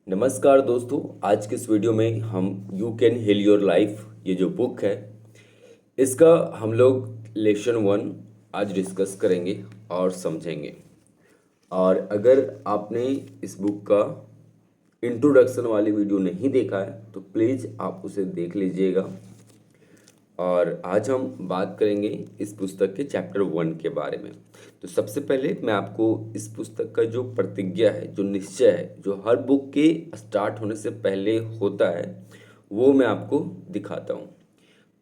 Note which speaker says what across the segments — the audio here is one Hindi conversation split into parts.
Speaker 1: नमस्कार दोस्तों। आज के इस वीडियो में हम you can heal your life ये जो बुक है इसका हम लोग लेसन 1 आज डिस्कस करेंगे और समझेंगे। और अगर आपने इस बुक का इंट्रोडक्शन वाली वीडियो नहीं देखा है तो प्लीज़ आप उसे देख लीजिएगा। और आज हम बात करेंगे इस पुस्तक के चैप्टर 1 के बारे में। तो सबसे पहले मैं आपको इस पुस्तक का जो प्रतिज्ञा है, जो निश्चय है, जो हर बुक के स्टार्ट होने से पहले होता है, वो मैं आपको दिखाता हूँ।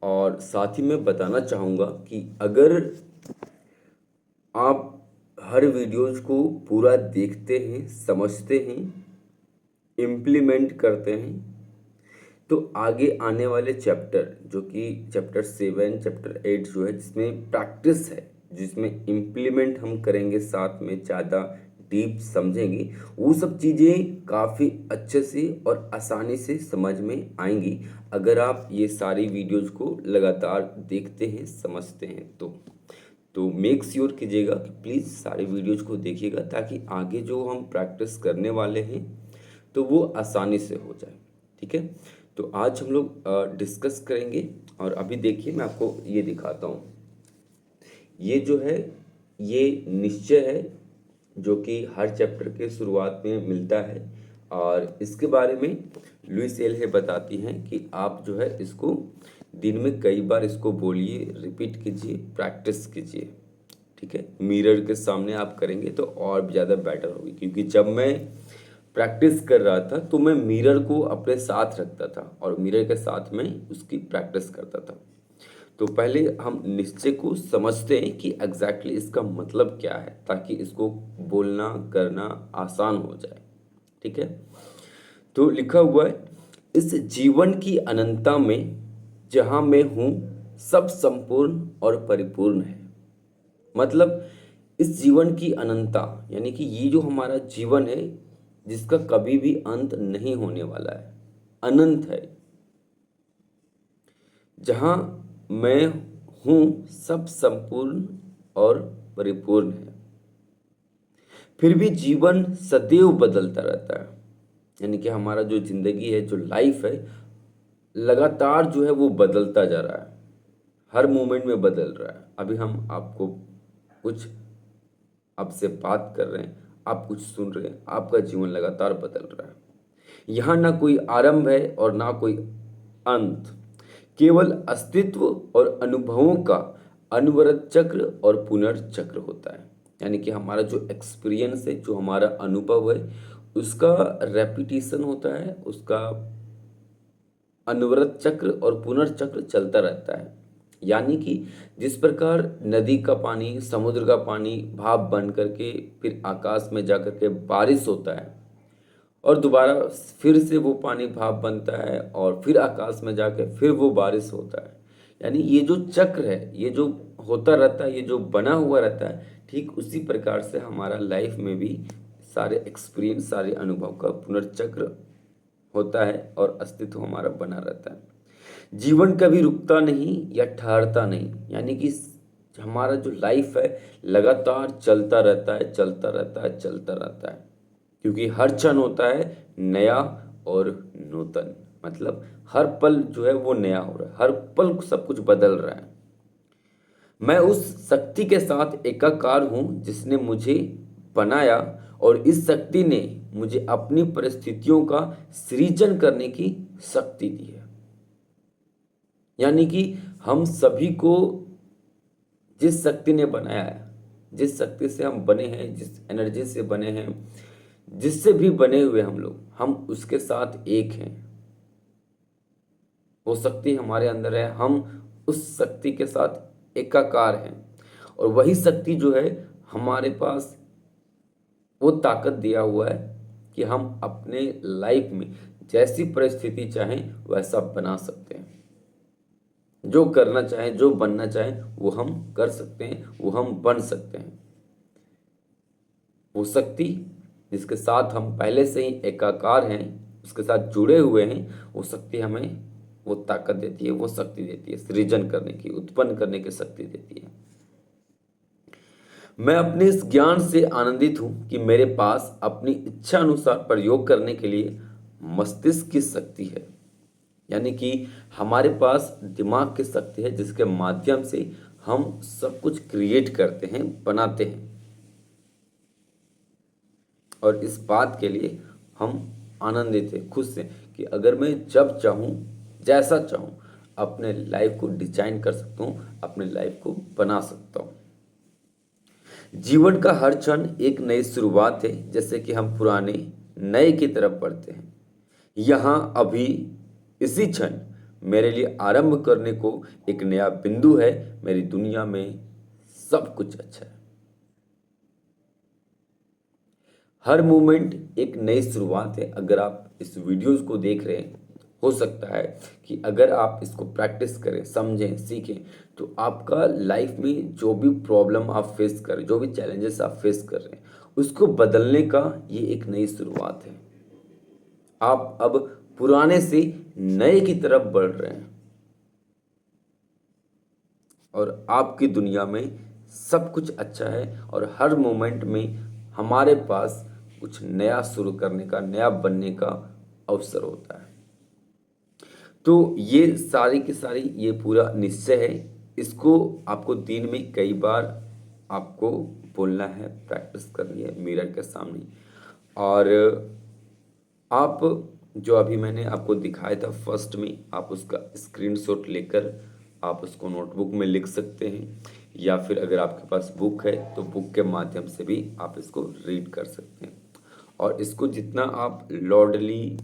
Speaker 1: और साथ ही मैं बताना चाहूँगा कि अगर आप हर वीडियोज़ को पूरा देखते हैं, समझते हैं, इम्प्लीमेंट करते हैं, तो आगे आने वाले चैप्टर जो कि चैप्टर 7 चैप्टर 8 जो है, जिसमें प्रैक्टिस है, जिसमें इम्प्लीमेंट हम करेंगे, साथ में ज़्यादा डीप समझेंगे, वो सब चीज़ें काफ़ी अच्छे से और आसानी से समझ में आएंगी अगर आप ये सारी वीडियोज़ को लगातार देखते हैं, समझते हैं। तो मेक श्योर कीजिएगा कि प्लीज़ सारी वीडियोज़ को देखिएगा ताकि आगे जो हम प्रैक्टिस करने वाले हैं तो वो आसानी से हो जाए। ठीक है, तो आज हम लोग डिस्कस करेंगे। और अभी देखिए मैं आपको ये दिखाता हूँ। ये जो है ये निश्चय है जो कि हर चैप्टर के शुरुआत में मिलता है। और इसके बारे में लुइस एल है बताती हैं कि आप जो है इसको दिन में कई बार इसको बोलिए, रिपीट कीजिए, प्रैक्टिस कीजिए। ठीक है, मिरर के सामने आप करेंगे तो और भी ज़्यादा बेटर होगी, क्योंकि जब मैं प्रैक्टिस कर रहा था तो मैं मिरर को अपने साथ रखता था और मिरर के साथ में उसकी प्रैक्टिस करता था। तो पहले हम निश्चय को समझते हैं कि एग्जैक्टली इसका मतलब क्या है, ताकि इसको बोलना करना आसान हो जाए। ठीक है, तो लिखा हुआ है, इस जीवन की अनंतता में जहाँ मैं हूँ सब संपूर्ण और परिपूर्ण है। मतलब इस जीवन की अनंतता यानी कि ये जो हमारा जीवन है जिसका कभी भी अंत नहीं होने वाला है, अनंत है। जहाँ मैं हूँ सब संपूर्ण और परिपूर्ण है। फिर भी जीवन सदैव बदलता रहता है, यानी कि हमारा जो जिंदगी है, जो लाइफ है, लगातार जो है वो बदलता जा रहा है, हर मोमेंट में बदल रहा है। अभी हम आपको कुछ आपसे बात कर रहे हैं, आप कुछ सुन रहे हैं, आपका जीवन लगातार बदल रहा है। यहाँ ना कोई आरंभ है और ना कोई अंत, केवल अस्तित्व और अनुभवों का अनवरत चक्र और पुनर्चक्र होता है। यानी कि हमारा जो एक्सपीरियंस है, जो हमारा अनुभव है, उसका रेपिटेशन होता है, उसका अनवरत चक्र और पुनर्चक्र चलता रहता है। यानी कि जिस प्रकार नदी का पानी, समुद्र का पानी भाप बन करके फिर आकाश में जा करके बारिश होता है और दोबारा फिर से वो पानी भाप बनता है और फिर आकाश में जाके फिर वो बारिश होता है, यानी ये जो चक्र है, ये जो होता रहता है, ये जो बना हुआ रहता है, ठीक उसी प्रकार से हमारा लाइफ में भी सारे एक्सपीरियंस, सारे अनुभव का पुनर्चक्र होता है और अस्तित्व हमारा बना रहता है। जीवन कभी रुकता नहीं या ठहरता नहीं, यानी कि हमारा जो लाइफ है लगातार चलता रहता है, चलता रहता है, चलता रहता है, क्योंकि हर क्षण होता है नया और नूतन। मतलब हर पल जो है वो नया हो रहा है, हर पल सब कुछ बदल रहा है। मैं उस शक्ति के साथ एकाकार हूं जिसने मुझे बनाया और इस शक्ति ने मुझे अपनी परिस्थितियों का सृजन करने की शक्ति दी है। यानी कि हम सभी को जिस शक्ति ने बनाया है, जिस शक्ति से हम बने हैं, जिस एनर्जी से बने हैं, जिससे भी बने हुए हम लोग, हम उसके साथ एक हैं। वो शक्ति हमारे अंदर है, हम उस शक्ति के साथ एकाकार हैं। और वही शक्ति जो है हमारे पास वो ताकत दिया हुआ है कि हम अपने लाइफ में जैसी परिस्थिति चाहें वैसा बना सकते हैं। जो करना चाहें, जो बनना चाहें, वो हम कर सकते हैं, वो हम बन सकते हैं। वो शक्ति जिसके साथ हम पहले से ही एकाकार हैं, उसके साथ जुड़े हुए हैं, वो शक्ति हमें वो ताकत देती है, वो शक्ति देती है, सृजन करने की, उत्पन्न करने की शक्ति देती है। मैं अपने इस ज्ञान से आनंदित हूं कि मेरे पास अपनी इच्छा अनुसार प्रयोग करने के लिए मस्तिष्क की शक्ति है, यानी कि हमारे पास दिमाग की शक्ति है जिसके माध्यम से हम सब कुछ क्रिएट करते हैं, बनाते हैं। और इस बात के लिए हम आनंदित हैं, खुश हैं कि अगर मैं जब चाहूँ, जैसा चाहूँ, अपने लाइफ को डिजाइन कर सकता हूँ, अपने लाइफ को बना सकता हूँ। जीवन का हर क्षण एक नई शुरुआत है, जैसे कि हम पुराने नए की तरफ बढ़ते हैं। यहाँ अभी इसी क्षण मेरे लिए आरंभ करने को एक नया बिंदु है। मेरी दुनिया में सब कुछ अच्छा है। हर मोमेंट एक नई शुरुआत है। अगर आप इस वीडियोस को देख रहे हैं, हो सकता है कि अगर आप इसको प्रैक्टिस करें, समझें, सीखें, तो आपका लाइफ में जो भी प्रॉब्लम आप फेस कर रहे हैं, जो भी चैलेंजेस आप फेस कर रहे हैं, उसको बदलने का ये एक नई शुरुआत है। आप अब पुराने से नए की तरफ बढ़ रहे हैं और आपकी दुनिया में सब कुछ अच्छा है और हर मोमेंट में हमारे पास कुछ नया शुरू करने का, नया बनने का अवसर होता है। तो ये सारी की सारी ये पूरा निश्चय है। इसको आपको दिन में कई बार आपको बोलना है, प्रैक्टिस करनी है मिरर के सामने। और आप जो अभी मैंने आपको दिखाया था फर्स्ट में, आप उसका स्क्रीनशॉट लेकर आप उसको नोटबुक में लिख सकते हैं, या फिर अगर आपके पास बुक है तो बुक के माध्यम से भी आप इसको रीड कर सकते हैं। और इसको जितना आप लॉडली,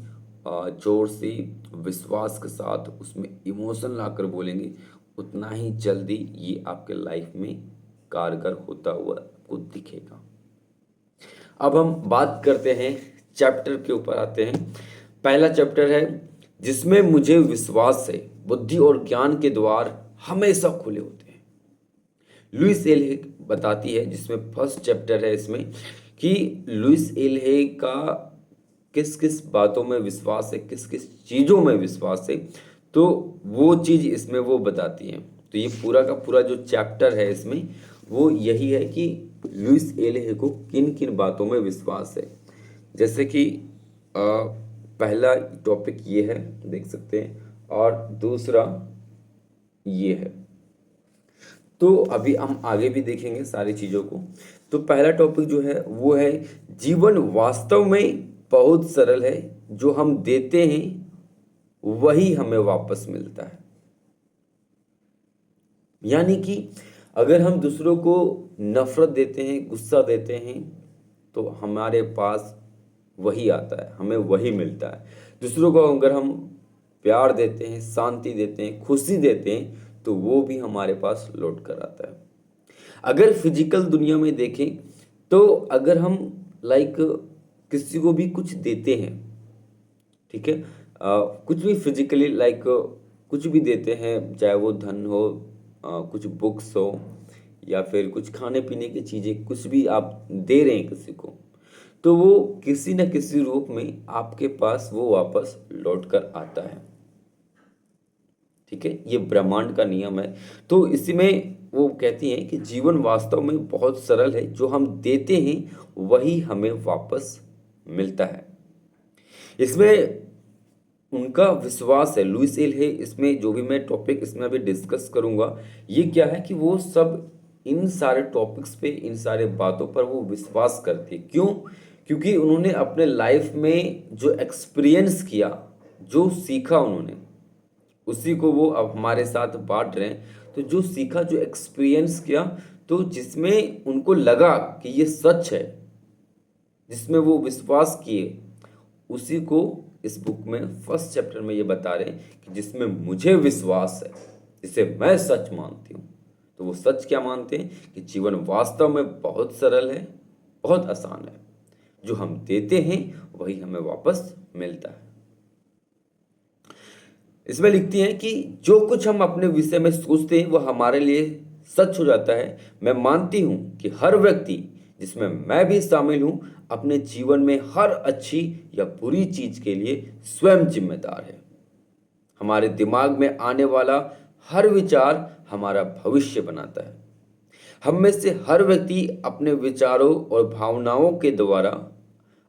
Speaker 1: जोर से, विश्वास के साथ उसमें इमोशन लाकर बोलेंगे, उतना ही जल्दी ये आपके लाइफ में कारगर होता हुआ आपको दिखेगा। अब हम बात करते हैं चैप्टर के ऊपर आते हैं। पहला चैप्टर है जिसमें मुझे विश्वास है, बुद्धि और ज्ञान के द्वार हमेशा खुले होते हैं। लुइस एल हे बताती है, जिसमें फर्स्ट चैप्टर है इसमें, कि लुइस एल हे का किस किस बातों में विश्वास है, किस किस चीज़ों में विश्वास है, तो वो चीज़ इसमें वो बताती है। तो ये पूरा का पूरा जो चैप्टर है इसमें वो यही है कि लुइस एल हे को किन किन बातों में विश्वास है। जैसे कि पहला टॉपिक ये है, देख सकते हैं, और दूसरा ये है। तो अभी हम आगे भी देखेंगे सारी चीज़ों को। तो पहला टॉपिक जो है वो है जीवन वास्तव में बहुत सरल है, जो हम देते हैं वही हमें वापस मिलता है। यानी कि अगर हम दूसरों को नफरत देते हैं, गुस्सा देते हैं, तो हमारे पास वही आता है, हमें वही मिलता है। दूसरों को अगर हम प्यार देते हैं, शांति देते हैं, खुशी देते हैं, तो वो भी हमारे पास लौट कर आता है। अगर फिजिकल दुनिया में देखें तो अगर हम लाइक किसी को भी कुछ देते हैं, ठीक है, कुछ भी फिजिकली लाइक कुछ भी देते हैं, चाहे वो धन हो, कुछ बुक्स हो, या फिर कुछ खाने पीने की चीज़ें, कुछ भी आप दे रहे हैं किसी को, तो वो किसी न किसी रूप में आपके पास वो वापस लौट कर आता है। ठीक है, ये ब्रह्मांड का नियम है। तो इसी में वो कहती हैं कि जीवन वास्तव में बहुत सरल है, जो हम देते हैं वही हमें वापस मिलता है। इसमें उनका विश्वास है, लुइस एल हे, इसमें जो भी मैं टॉपिक इसमें अभी डिस्कस करूंगा, ये क्या है कि वो सब इन सारे टॉपिक्स पे, इन सारे बातों पर वो विश्वास करती है। क्यों? क्योंकि उन्होंने अपने लाइफ में जो एक्सपीरियंस किया, जो सीखा उन्होंने, उसी को वो अब हमारे साथ बांट रहे हैं। तो जो सीखा, जो एक्सपीरियंस किया, तो जिसमें उनको लगा कि ये सच है, जिसमें वो विश्वास किए, उसी को इस बुक में फर्स्ट चैप्टर में ये बता रहे हैं कि जिसमें मुझे विश्वास है, जिसे मैं सच मानती हूँ। तो वो सच क्या मानते हैं कि जीवन वास्तव में बहुत सरल है, बहुत आसान है, जो हम देते हैं वही हमें वापस मिलता है। इसमें लिखती हैं कि जो कुछ हम अपने विषय में सोचते हैं वह हमारे लिए सच हो जाता है। मैं मानती हूं कि हर व्यक्ति, जिसमें मैं भी शामिल हूं, अपने जीवन में हर अच्छी या बुरी चीज के लिए स्वयं जिम्मेदार है। हमारे दिमाग में आने वाला हर विचार हमारा भविष्य बनाता है। हम में से हर व्यक्ति अपने विचारों और भावनाओं के द्वारा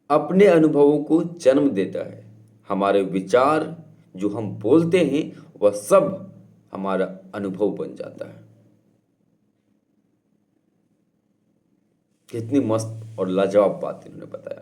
Speaker 1: अपने अनुभवों को जन्म देता है। हमारे विचार जो हम बोलते हैं वह सब हमारा अनुभव बन जाता है। कितनी मस्त और लाजवाब बात इन्होंने बताया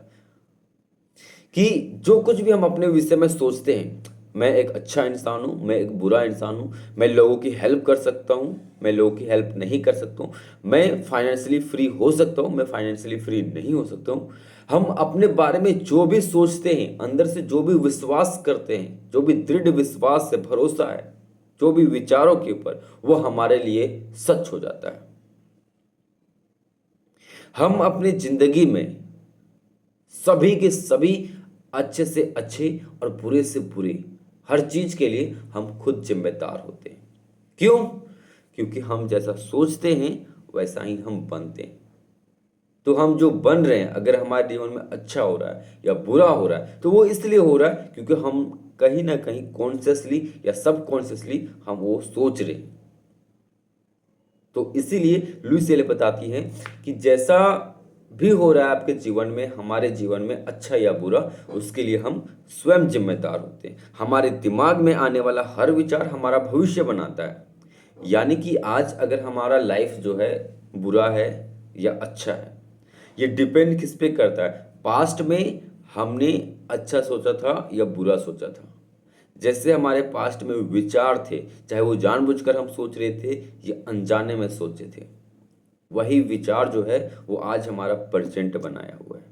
Speaker 1: कि जो कुछ भी हम अपने विषय में सोचते हैं, मैं एक अच्छा इंसान हूँ, मैं एक बुरा इंसान हूँ, मैं लोगों की हेल्प कर सकता हूँ, मैं लोगों की हेल्प नहीं कर सकता हूँ, मैं फाइनेंशियली फ्री हो सकता हूँ, मैं फाइनेंशियली फ्री नहीं हो सकता हूँ। हम अपने बारे में जो भी सोचते हैं, अंदर से जो भी विश्वास करते हैं, जो भी दृढ़ विश्वास से भरोसा है, जो भी विचारों के ऊपर, वो हमारे लिए सच हो जाता है। हम अपनी जिंदगी में सभी के सभी अच्छे से अच्छे और बुरे से बुरे हर चीज के लिए हम खुद जिम्मेदार होते हैं। क्यों? क्योंकि हम जैसा सोचते हैं वैसा ही हम बनते हैं। तो हम जो बन रहे हैं, अगर हमारे जीवन में अच्छा हो रहा है या बुरा हो रहा है, तो वो इसलिए हो रहा है क्योंकि हम कहीं ना कहीं कॉन्शियसली या सबकॉन्शियसली हम वो सोच रहे हैं। तो इसीलिए लुई सेले बताती है कि जैसा भी हो रहा है आपके जीवन में, हमारे जीवन में अच्छा या बुरा, उसके लिए हम स्वयं जिम्मेदार होते हैं। हमारे दिमाग में आने वाला हर विचार हमारा भविष्य बनाता है। यानी कि आज अगर हमारा लाइफ जो है बुरा है या अच्छा है, ये डिपेंड किस पे करता है? पास्ट में हमने अच्छा सोचा था या बुरा सोचा था। जैसे हमारे पास्ट में विचार थे, चाहे वो जानबूझकर हम सोच रहे थे या अनजाने में सोचे थे, वही विचार जो है वो आज हमारा प्रेजेंट बनाया हुआ है।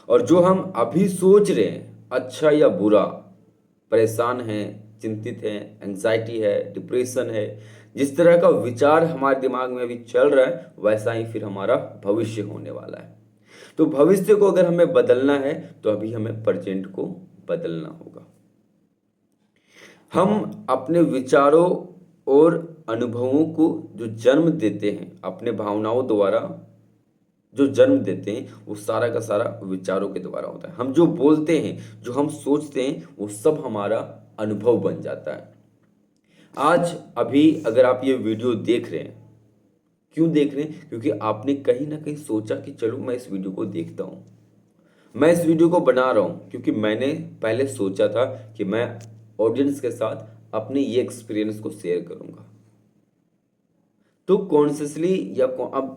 Speaker 1: और जो हम अभी सोच रहे हैं, अच्छा या बुरा, परेशान हैं, चिंतित हैं, एंजाइटी है, डिप्रेशन है, जिस तरह का विचार हमारे दिमाग में अभी चल रहा है, वैसा ही फिर हमारा भविष्य होने वाला है। तो भविष्य को अगर हमें बदलना है तो अभी हमें प्रेजेंट को बदलना होगा। हम अपने विचारों और अनुभवों को जो जन्म देते हैं, अपने भावनाओं द्वारा जो जन्म देते हैं, वो सारा का सारा विचारों के द्वारा होता है। हम जो बोलते हैं, जो हम सोचते हैं, वो सब हमारा अनुभव बन जाता है। आज अभी अगर आप ये वीडियो देख रहे हैं, क्यों देख रहे हैं? क्योंकि आपने कहीं ना कहीं सोचा कि चलो मैं इस वीडियो को देखता हूँ, मैं इस वीडियो को बना रहा हूँ क्योंकि मैंने पहले सोचा था कि मैं ऑडियंस के साथ अपने ये एक्सपीरियंस को शेयर करूँगा। तो कॉन्शियसली या अब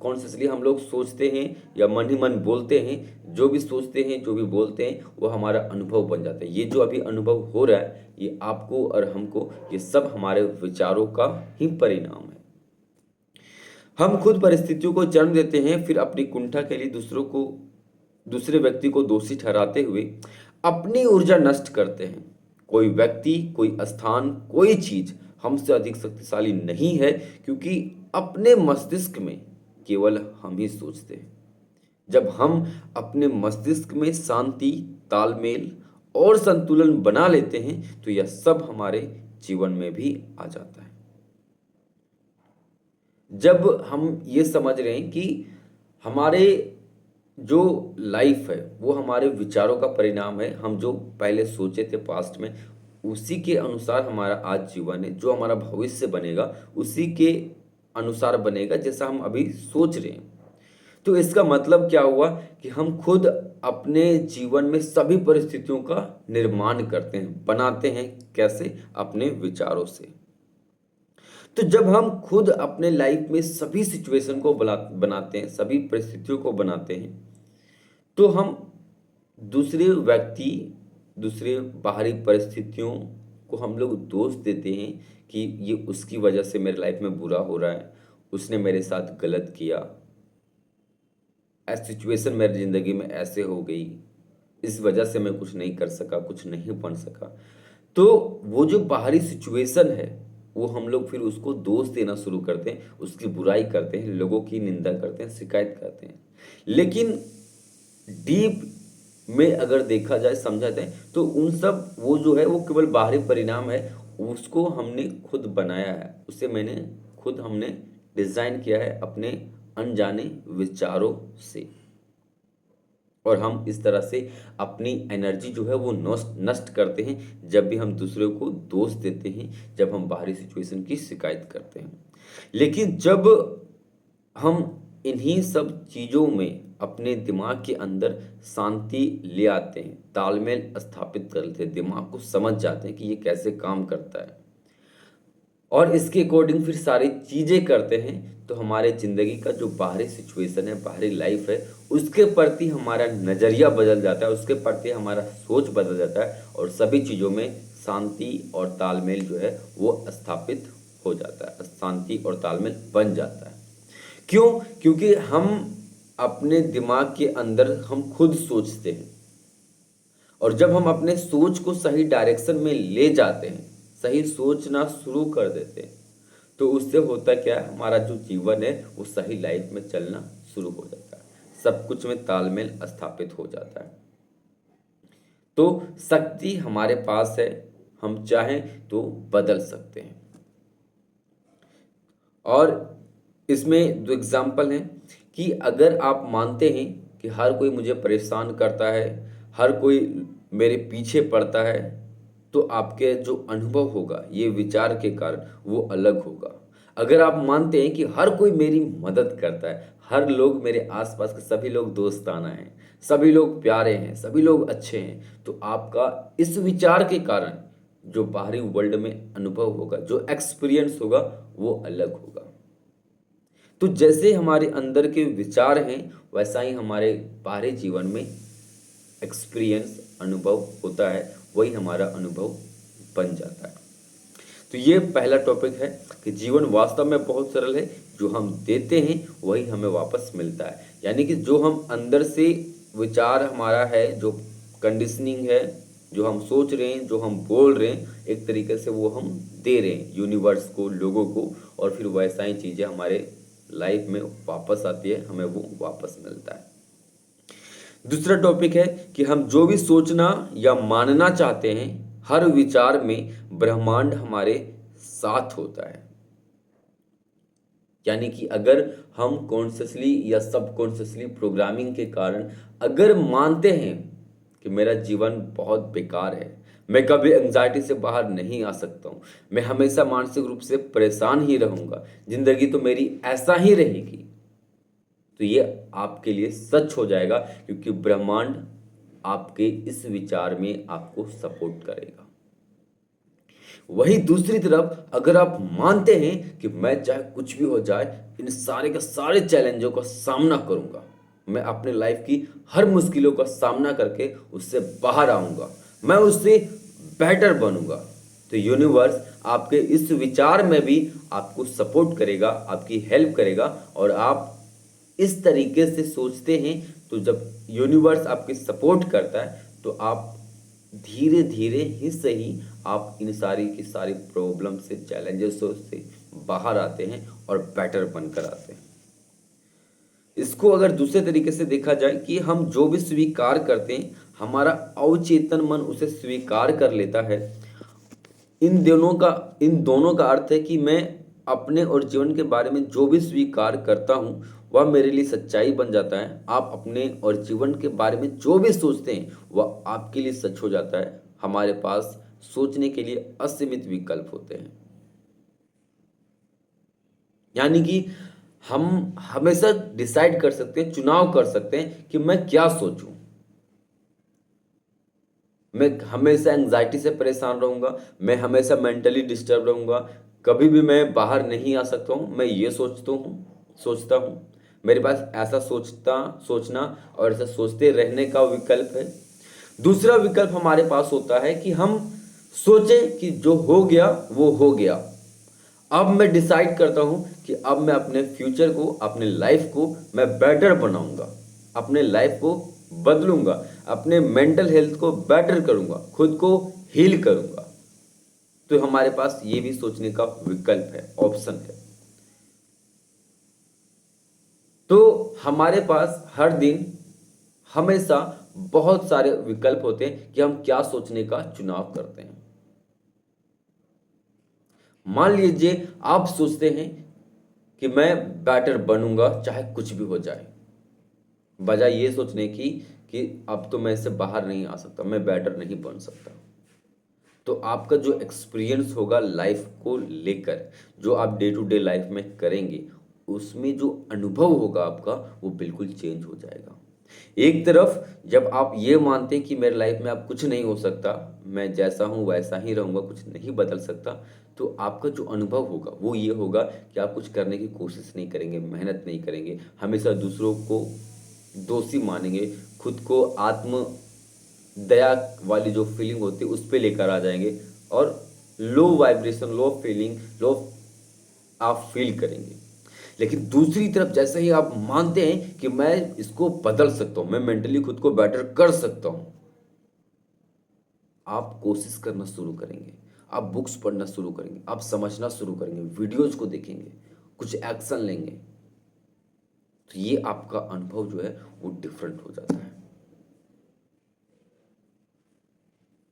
Speaker 1: कॉन्शियसली हम लोग सोचते हैं या मन ही मन बोलते हैं, जो भी सोचते हैं, जो भी बोलते हैं, वो हमारा अनुभव बन जाता है। ये जो अभी अनुभव हो रहा है, ये आपको और हमको, ये सब हमारे विचारों का ही परिणाम है। हम खुद परिस्थितियों को जन्म देते हैं, फिर अपनी कुंठा के लिए दूसरे व्यक्ति को दोषी ठहराते हुए अपनी ऊर्जा नष्ट करते हैं। कोई व्यक्ति, कोई स्थान, कोई चीज हमसे अधिक शक्तिशाली नहीं है, क्योंकि अपने मस्तिष्क में केवल हम ही सोचते हैं। जब हम अपने मस्तिष्क में शांति, तालमेल और संतुलन बना लेते हैं, तो यह सब हमारे जीवन में भी आ जाता है। जब हम ये समझ रहे हैं कि हमारे जो लाइफ है वो हमारे विचारों का परिणाम है, हम जो पहले सोचे थे पास्ट में, उसी के अनुसार हमारा आज जीवन है। जो हमारा भविष्य बनेगा उसी के अनुसार बनेगा जैसा हम अभी सोच रहे हैं। तो इसका मतलब क्या हुआ कि हम खुद अपने जीवन में सभी परिस्थितियों का निर्माण करते हैं, बनाते हैं। कैसे? अपने विचारों से। तो जब हम खुद अपने लाइफ में सभी सिचुएशन को बनाते हैं, सभी परिस्थितियों को बनाते हैं, तो हम दूसरे व्यक्ति, दूसरे बाहरी परिस्थितियों को हम लोग दोष देते हैं कि ये उसकी वजह से मेरे लाइफ में बुरा हो रहा है, उसने मेरे साथ गलत किया, ऐसी सिचुएशन मेरी ज़िंदगी में ऐसे हो गई, इस वजह से मैं कुछ नहीं कर सका, कुछ नहीं बन सका। तो वो जो बाहरी सिचुएशन है, वो हम लोग फिर उसको दोष देना शुरू करते हैं, उसकी बुराई करते हैं, लोगों की निंदा करते हैं, शिकायत करते हैं। लेकिन डीप में अगर देखा जाए, समझा जाए, तो उन सब वो जो है वो केवल बाहरी परिणाम है। उसको हमने खुद बनाया है, उसे हमने डिजाइन किया है अपने अनजाने विचारों से। और हम इस तरह से अपनी एनर्जी जो है वो नष्ट करते हैं जब भी हम दूसरे को दोष देते हैं, जब हम बाहरी सिचुएशन की शिकायत करते हैं। लेकिन जब हम इन्हीं सब चीज़ों में अपने दिमाग के अंदर शांति ले आते हैं, तालमेल स्थापित कर लेते हैं, दिमाग को समझ जाते हैं कि ये कैसे काम करता है और इसके अकॉर्डिंग फिर सारी चीज़ें करते हैं, तो हमारे ज़िंदगी का जो बाहरी सिचुएशन है, बाहरी लाइफ है, उसके प्रति हमारा नज़रिया बदल जाता है, उसके प्रति हमारा सोच बदल जाता है और सभी चीज़ों में शांति और तालमेल जो है वो स्थापित हो जाता है, शांति और तालमेल बन जाता है। क्यों? क्योंकि हम अपने दिमाग के अंदर हम खुद सोचते हैं और जब हम अपने सोच को सही डायरेक्शन में ले जाते हैं, सही सोचना शुरू कर देते हैं, तो उससे होता क्या है, हमारा जो जीवन है वो सही लाइफ में चलना शुरू हो जाता है, सब कुछ में तालमेल स्थापित हो जाता है। तो शक्ति हमारे पास है, हम चाहें तो बदल सकते हैं। और इसमें दो एग्जाम्पल हैं कि अगर आप मानते हैं कि हर कोई मुझे परेशान करता है, हर कोई मेरे पीछे पड़ता है, तो आपके जो अनुभव होगा ये विचार के कारण वो अलग होगा। अगर आप मानते हैं कि हर कोई मेरी मदद करता है, हर लोग मेरे आसपास के सभी लोग दोस्ताना हैं, सभी लोग प्यारे हैं, सभी लोग अच्छे हैं, तो आपका इस विचार के कारण जो बाहरी वर्ल्ड में अनुभव होगा, जो एक्सपीरियंस होगा वो अलग होगा। तो जैसे हमारे अंदर के विचार हैं वैसा ही हमारे बाहरी जीवन में एक्सपीरियंस अनुभव होता है, वही हमारा अनुभव बन जाता है। तो ये पहला टॉपिक है कि जीवन वास्तव में बहुत सरल है, जो हम देते हैं वही हमें वापस मिलता है। यानी कि जो हम अंदर से विचार हमारा है, जो कंडीशनिंग है, जो हम सोच रहे हैं, जो हम बोल रहे हैं, एक तरीके से वो हम दे रहे हैं यूनिवर्स को, लोगों को, और फिर वैसा ही चीज़ें हमारे लाइफ में वापस आती है, हमें वो वापस मिलता है। दूसरा टॉपिक है कि हम जो भी सोचना या मानना चाहते हैं, हर विचार में ब्रह्मांड हमारे साथ होता है। यानी कि अगर हम कॉन्शियसली या सबकॉन्शियसली प्रोग्रामिंग के कारण अगर मानते हैं कि मेरा जीवन बहुत बेकार है, मैं कभी एंजाइटी से बाहर नहीं आ सकता हूँ, मैं हमेशा मानसिक रूप से परेशान ही रहूँगा, ज़िंदगी तो मेरी ऐसा ही रहेगी, तो ये आपके लिए सच हो जाएगा, क्योंकि ब्रह्मांड आपके इस विचार में आपको सपोर्ट करेगा। वही दूसरी तरफ अगर आप मानते हैं कि मैं चाहे कुछ भी हो जाए, इन सारे के सारे चैलेंजों का सामना करूंगा, मैं अपने लाइफ की हर मुश्किलों का सामना करके उससे बाहर आऊंगा, मैं उससे बेटर बनूंगा, तो यूनिवर्स आपके इस विचार में भी आपको सपोर्ट करेगा, आपकी हेल्प करेगा। और आप इस तरीके से सोचते हैं तो जब यूनिवर्स आपकी सपोर्ट करता है तो आप धीरे धीरे ही सही आप इन सारी की सारी प्रॉब्लम से, चैलेंजेस से बाहर आते हैं और बेटर बनकर आते हैं। इसको अगर दूसरे तरीके से देखा जाए कि हम जो भी स्वीकार करते हैं, हमारा अवचेतन मन उसे स्वीकार कर लेता है। इन दोनों का अर्थ है कि मैं अपने और जीवन के बारे में जो भी स्वीकार करता हूँ वह मेरे लिए सच्चाई बन जाता है। आप अपने और जीवन के बारे में जो भी सोचते हैं वह आपके लिए सच हो जाता है। हमारे पास सोचने के लिए असीमित विकल्प होते हैं। यानी कि हम हमेशा डिसाइड कर सकते हैं, चुनाव कर सकते हैं कि मैं क्या सोचूं। मैं हमेशा एंजाइटी से परेशान रहूंगा, मैं हमेशा मेंटली डिस्टर्ब रहूंगा, कभी भी मैं बाहर नहीं आ सकता हूं, मैं ये सोचता हूं। मेरे पास ऐसा सोचना और ऐसा सोचते रहने का विकल्प है। दूसरा विकल्प हमारे पास होता है कि हम सोचें कि जो हो गया वो हो गया, अब मैं डिसाइड करता हूं कि अब मैं अपने फ्यूचर को, अपने लाइफ को मैं बेटर बनाऊंगा, अपने लाइफ को बदलूंगा, अपने मेंटल हेल्थ को बेटर करूंगा, खुद को हील करूंगा। तो हमारे पास ये भी सोचने का विकल्प है, ऑप्शन है। तो हमारे पास हर दिन हमेशा बहुत सारे विकल्प होते हैं कि हम क्या सोचने का चुनाव करते हैं। मान लीजिए आप सोचते हैं कि मैं बेटर बनूंगा चाहे कुछ भी हो जाए, बजाय ये सोचने की कि अब तो मैं इससे बाहर नहीं आ सकता, मैं बेटर नहीं बन सकता। तो आपका जो एक्सपीरियंस होगा लाइफ को लेकर, जो आप डे टू डे लाइफ में करेंगे, उसमें जो अनुभव होगा आपका वो बिल्कुल चेंज हो जाएगा। एक तरफ जब आप ये मानते हैं कि मेरे लाइफ में अब कुछ नहीं हो सकता, मैं जैसा हूँ वैसा ही रहूँगा, कुछ नहीं बदल सकता, तो आपका जो अनुभव होगा वो ये होगा कि आप कुछ करने की कोशिश नहीं करेंगे, मेहनत नहीं करेंगे, हमेशा दूसरों को दोषी मानेंगे, खुद को आत्म दया वाली जो फीलिंग होती है उस पे लेकर आ जाएंगे और लो वाइब्रेशन, लो फीलिंग, लो आप फील करेंगे। लेकिन दूसरी तरफ जैसे ही आप मानते हैं कि मैं इसको बदल सकता हूं, मैं मेंटली खुद को बेटर कर सकता हूं, आप कोशिश करना शुरू करेंगे, आप बुक्स पढ़ना शुरू करेंगे, आप समझना शुरू करेंगे, वीडियोज को देखेंगे, कुछ एक्शन लेंगे, तो ये आपका अनुभव जो है वो डिफरेंट हो जाता है।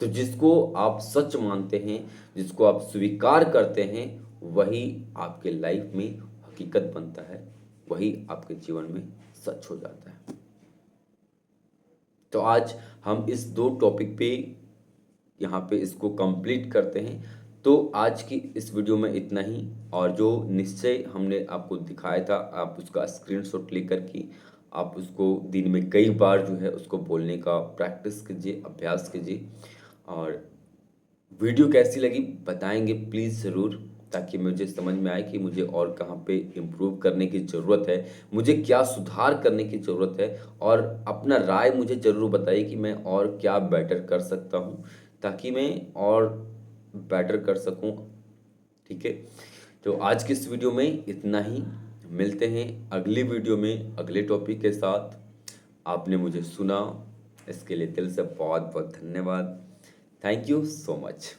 Speaker 1: तो जिसको आप सच मानते हैं, जिसको आप स्वीकार करते हैं, वही आपके लाइफ में हकीकत बनता है, वही आपके जीवन में सच हो जाता है। तो आज हम इस दो टॉपिक पे यहाँ पे इसको कंप्लीट करते हैं। तो आज की इस वीडियो में इतना ही, और जो निश्चय हमने आपको दिखाया था आप उसका स्क्रीनशॉट लेकर के आप उसको दिन में कई बार जो है उसको बोलने का प्रैक्टिस कीजिए, अभ्यास कीजिए। और वीडियो कैसी लगी बताएंगे प्लीज़ ज़रूर, ताकि मुझे समझ में आए कि मुझे और कहाँ पे इम्प्रूव करने की ज़रूरत है, मुझे क्या सुधार करने की ज़रूरत है, और अपना राय मुझे ज़रूर बताइए कि मैं और क्या बेटर कर सकता हूँ, ताकि मैं और बेटर कर सकूँ। ठीक है, तो आज की इस वीडियो में इतना ही, मिलते हैं अगली वीडियो में अगले टॉपिक के साथ। आपने मुझे सुना, इसके लिए दिल से बहुत बहुत धन्यवाद। Thank you so much.